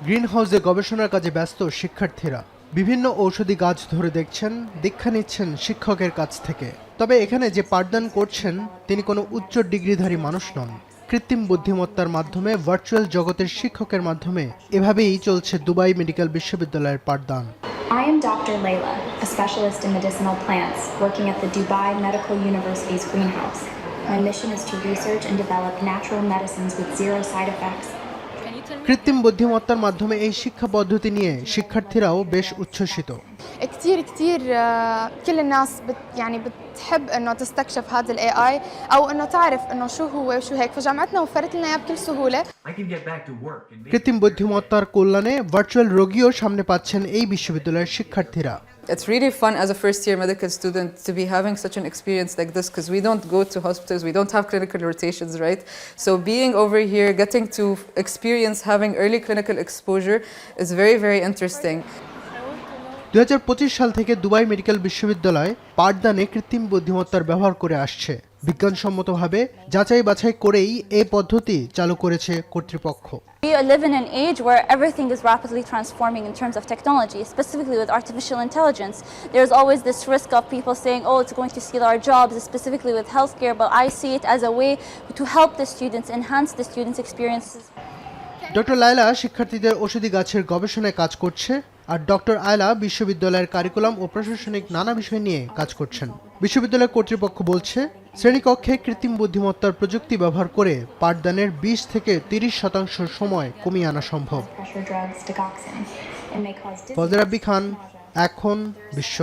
Green হাউসে গবেষণার কাজে ব্যস্ত শিক্ষার্থীরা বিভিন্ন ঔষধি গাছ ধরে দেখছেন, দীক্ষা নিচ্ছেন শিক্ষকের কাছ থেকে। তবে এখানে যে পাঠদান করছেন তিনি কোনো উচ্চ ডিগ্রিধারী মানুষ নন। কৃত্রিম বুদ্ধিমত্তার মাধ্যমে ভার্চুয়াল জগতের শিক্ষকের মাধ্যমে এভাবেই চলছে দুবাই মেডিকেল বিশ্ববিদ্যালয়ের পাঠদান। I am Dr. Layla, a specialist in medicinal plants working at the Dubai Medical University's greenhouse. My mission is to research and develop natural medicines with zero side effects. কৃত্রিম বুদ্ধিমত্তার মাধ্যমে এই শিক্ষা পদ্ধতি নিয়ে শিক্ষার্থীরাও বেশ উচ্ছ্বসিত। كتير كل الناس يعني بتحب انه تستكشف هذا الاي اي او انه تعرف انه شو هو وشو هيك، فجامعتنا وفرت لنا اياه بكل سهوله. কৃত্রিম বুদ্ধিমত্তার কল্যাণে ভার্চুয়াল রোগীও সামনে পাচ্ছেন এই বিশ্ববিদ্যালয়ের শিক্ষার্থীরা। It's really fun as a first-year medical student to be having such an experience like this because we don't go to hospitals, we don't have clinical rotations, right? So being over here, getting to experience having early clinical exposure is very, very interesting. 2025 সাল থেকে Dubai medical বিশ্ববিদ্যালয় পাঠদানে কৃত্রিম বুদ্ধিমত্তার ব্যবহার করে আসছে। বিজ্ঞানসম্মতভাবে যাচাই বাছাই করেই এই পদ্ধতি চালু করেছে কর্তৃপক্ষ। We live in an age where everything is rapidly transforming in terms of technology, specifically with artificial intelligence. There's always this risk of people saying, oh, it's going to steal our jobs, specifically with healthcare, but I see it as a way to help the students, enhance the students' experiences. Doctor Laila শিক্ষার্থীদের ঔষধি গাছের গবেষণায় কাজ করছে, আর doctor আয়লা বিশ্ববিদ্যালয়ের curriculum ও প্রশাসনিক নানা বিষয় নিয়ে কাজ করছেন। বিশ্ববিদ্যালয় কর্তৃপক্ষ বলছে, শ্রেণীকক্ষে কৃত্রিম বুদ্ধিমত্তার প্রযুক্তি ব্যবহার করে পাঠদানের 20 থেকে 30% সময় কমিয়ে আনা সম্ভব। ফজল রাব্বি খান, এখন বিশ্ব।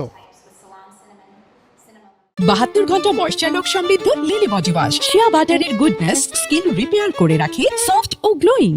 72 ঘন্টা ময়েশ্চার লক সমৃদ্ধ লিলি বডি ওয়াশ, শিয়া বাটারের গুডনেস স্কিন রিপেয়ার করে রাখে সফট ও গ্লোয়িং।